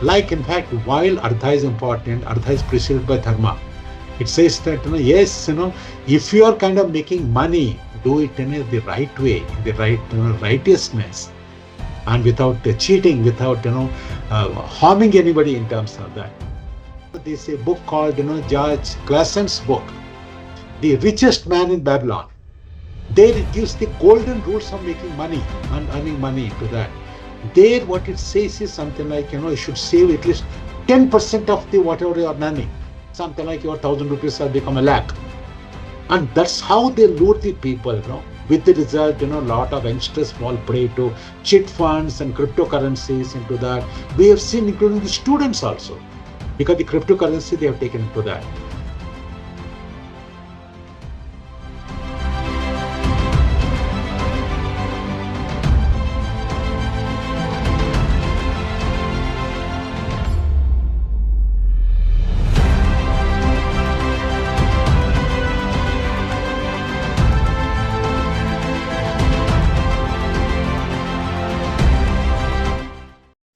Like, in fact, while Artha is important, Artha is preceded by Dharma. It says that, yes, if you are kind of making money, do it in the right way, in the right righteousness, and without cheating, without, harming anybody in terms of that. There's a book called, George Classon's book, The Richest Man in Babylon. There it gives the golden rules of making money and earning money to that. There what it says is something like, you should save at least 10% of the whatever you are earning. Something like your 1,000 rupees have become a lakh. And that's how they lure the people, with the result, a lot of youngsters fall prey to chit funds and cryptocurrencies into that. We have seen, including the students also, because the cryptocurrency they have taken into that.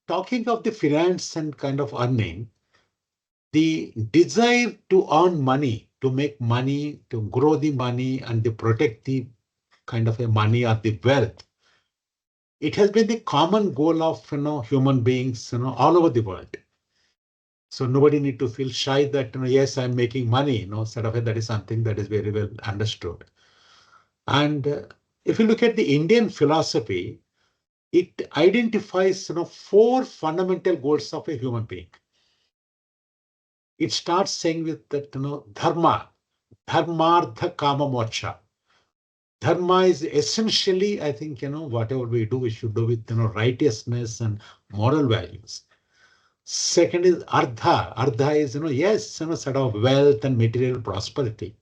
Talking of the finance and kind of earning, the desire to earn money, to make money, to grow the money, and to protect the kind of a money or the wealth, it has been the common goal of human beings all over the world. So nobody need to feel shy that yes, I'm making money. Sort of that is something that is very well understood. And if you look at the Indian philosophy, it identifies four fundamental goals of a human being. It starts saying with that dharma, dharmartha kama moksha. Dharma is essentially, I think, whatever we do, we should do with righteousness and moral values. Second is artha. Artha is, yes, sort of wealth and material prosperity.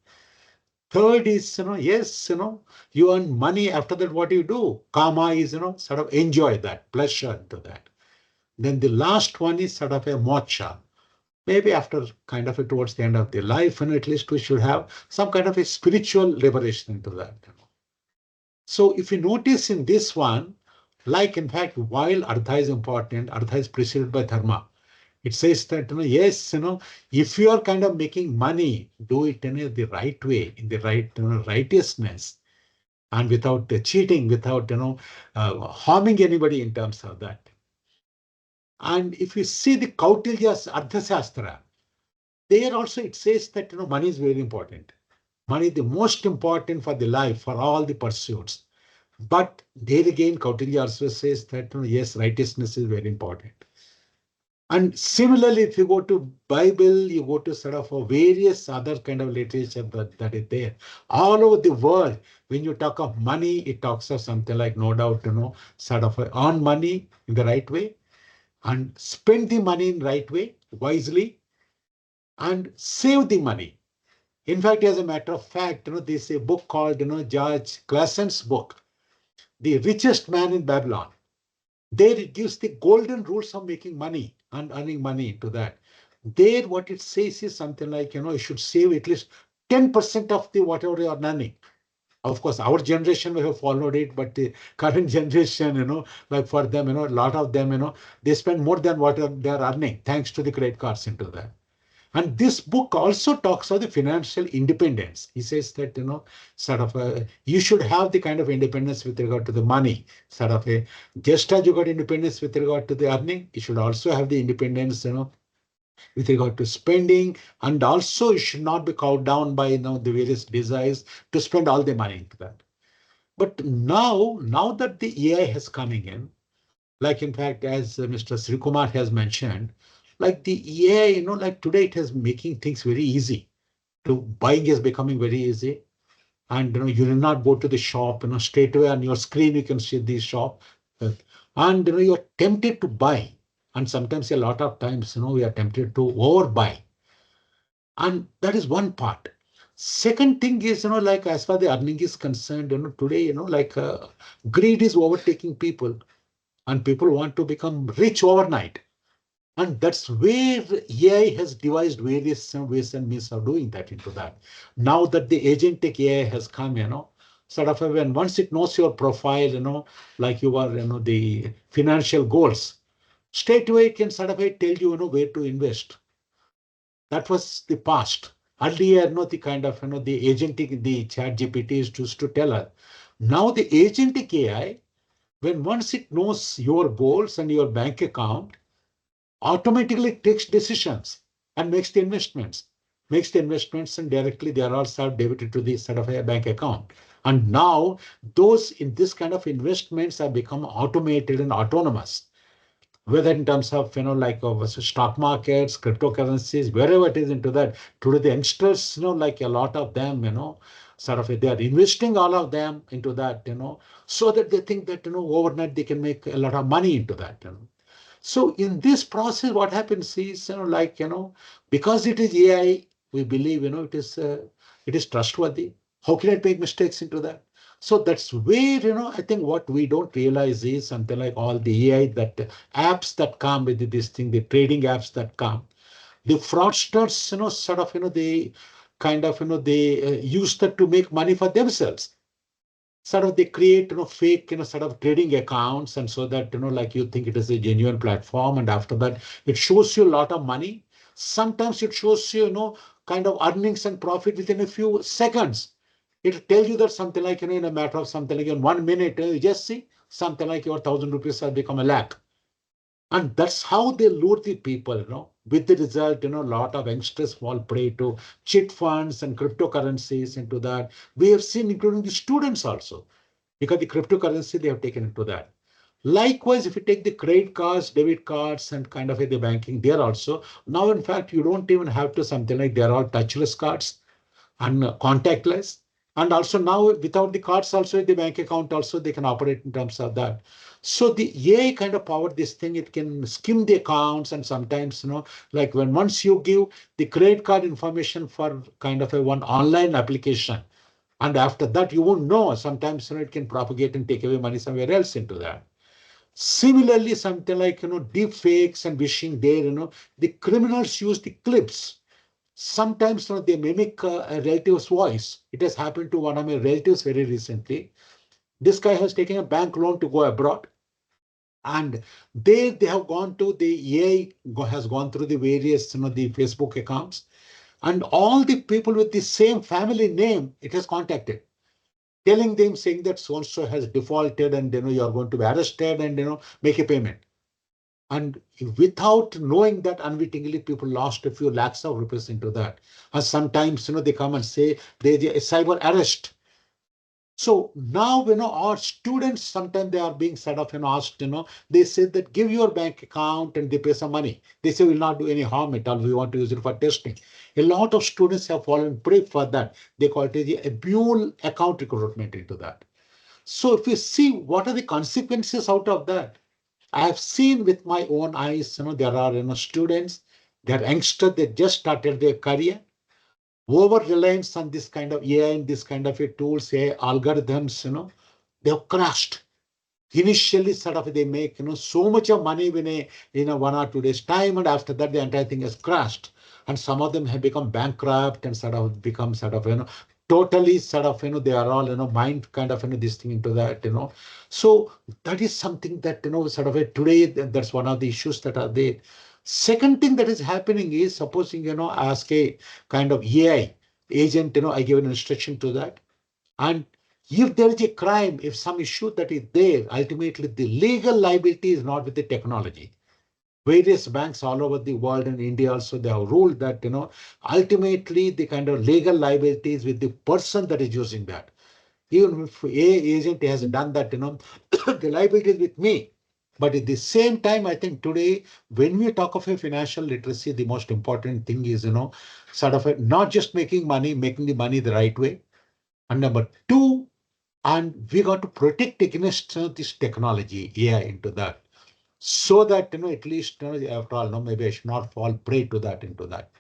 Third is, yes, you earn money. After that, what do you do? Kama is, sort of enjoy that, pleasure into that. Then the last one is sort of a moksha. Maybe after kind of towards the end of the life, at least we should have some kind of a spiritual liberation into that. So if you notice in this one, like, in fact, while Artha is important, Artha is preceded by Dharma. It says that, yes, if you are kind of making money, do it in the right way, in the right righteousness, and without cheating, without, harming anybody in terms of that. And if you see the Kautilya's Arthashastra, there also it says that, money is very important. Money is the most important for the life, for all the pursuits. But there again, Kautilya also says that, yes, righteousness is very important. And similarly, if you go to Bible, you go to sort of a various other kind of literature that is there. All over the world, when you talk of money, it talks of something like, no doubt, sort of earn money in the right way and spend the money in the right way, wisely, and save the money. In fact, as a matter of fact, there's a book called, George Classon's book, The Richest Man in Babylon. There it gives the golden rules of making money and earning money to that. There what it says is something like, you should save at least 10% of the whatever you are earning. Of course, our generation will have followed it, but the current generation, like for them, a lot of them, they spend more than what they are earning, thanks to the credit cards into that. And this book also talks of the financial independence. He says that, sort of, you should have the kind of independence with regard to the money, sort of just as you got independence with regard to the earning, you should also have the independence, with regard to spending. And also you should not be cowed down by, the various desires to spend all the money into that. But now that the AI has coming in, like, in fact, as Mr. Srikumar has mentioned, like the AI, like today it is making things very easy. To buying is becoming very easy. And you will not go to the shop, straight away on your screen, you can see the shop. And you're tempted to buy. And sometimes a lot of times, we are tempted to overbuy. And that is one part. Second thing is, like as far as the earning is concerned, today, like greed is overtaking people and people want to become rich overnight. And that's where AI has devised various ways and means of doing that into that. Now that the agentic AI has come, sort of when once it knows your profile, like you are, the financial goals, Straight away it can sort of tell you, where to invest. That was the past. Earlier, the kind of, the agentic, the chat GPT is used to tell us. Now the agentic AI, when once it knows your goals and your bank account, automatically takes decisions and makes the investments and directly they are all sort of debited to the sort of a bank account. And now those in this kind of investments have become automated and autonomous, whether in terms of, like stock markets, cryptocurrencies, wherever it is into that. Today, the youngsters, like a lot of them, sort of they are investing all of them into that, so that they think that, overnight they can make a lot of money into that. So in this process, what happens is, because it is AI, we believe, it is trustworthy. How can it make mistakes into that? So that's where, I think what we don't realize is something like all the AI that apps that come with this thing, the trading apps that come, the fraudsters, sort of, they kind of, they use that to make money for themselves. Sort of they create, fake, sort of trading accounts, and so that, like you think it is a genuine platform, and after that it shows you a lot of money. Sometimes it shows you, kind of earnings and profit within a few seconds. It tells you that something like, in a matter of something like in 1 minute, you just see something like your 1,000 rupees has become a lakh. And that's how they lure the people, with the result, a lot of youngsters fall prey to chit funds and cryptocurrencies into that. We have seen, including the students also, because the cryptocurrency they have taken into that. Likewise, if you take the credit cards, debit cards, and kind of the banking, there also, now in fact, you don't even have to something like they're all touchless cards and contactless. And also now without the cards also, the bank account also, they can operate in terms of that. So the AI kind of power this thing, it can skim the accounts, and sometimes, like when once you give the credit card information for kind of a one online application, and after that you won't know, sometimes, it can propagate and take away money somewhere else into that. Similarly, something like, deep fakes and wishing there, the criminals use the clips. Sometimes, they mimic a relative's voice. It has happened to one of my relatives very recently. This guy has taken a bank loan to go abroad, and they have gone to the AI has gone through the various, the Facebook accounts, and all the people with the same family name it has contacted, telling them, saying that so and so has defaulted, and you are going to be arrested, and make a payment. And without knowing that, unwittingly, people lost a few lakhs of rupees into that. And sometimes, they come and say there's a cyber arrest. So now, our students, sometimes they are being sort of, asked, they say that give your bank account and they pay some money. They say we'll not do any harm at all. We want to use it for testing. A lot of students have fallen prey for that. They call it a mule account recruitment into that. So if you see what are the consequences out of that, I have seen with my own eyes, there are, students, they're youngsters, they just started their career. Over reliance on this kind of AI and this kind of a tools, AI algorithms, they have crashed. Initially, sort of they make, so much of money in a 1 or 2 days time, and after that the entire thing has crashed. And some of them have become bankrupt and sort of become sort of, totally sort of, they are all, mind kind of, this thing into that. So that is something that, sort of today, that's one of the issues that are there. Second thing that is happening is, supposing, ask a kind of AI agent, I give an instruction to that. And if there is a crime, if some issue that is there, ultimately the legal liability is not with the technology. Various banks all over the world and India also, they have ruled that, ultimately the kind of legal liability is with the person that is using that. Even if a agent has done that, the liability is with me. But at the same time, I think today, when we talk of a financial literacy, the most important thing is, sort of not just making money, making the money the right way. And number two, and we got to protect against this technology, AI into that. So that, at least, after all, maybe I should not fall prey to that into that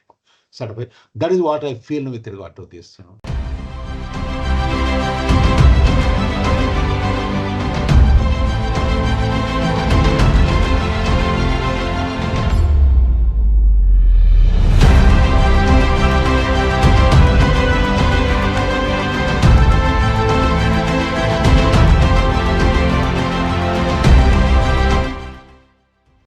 sort of way. That is what I feel with regard to this.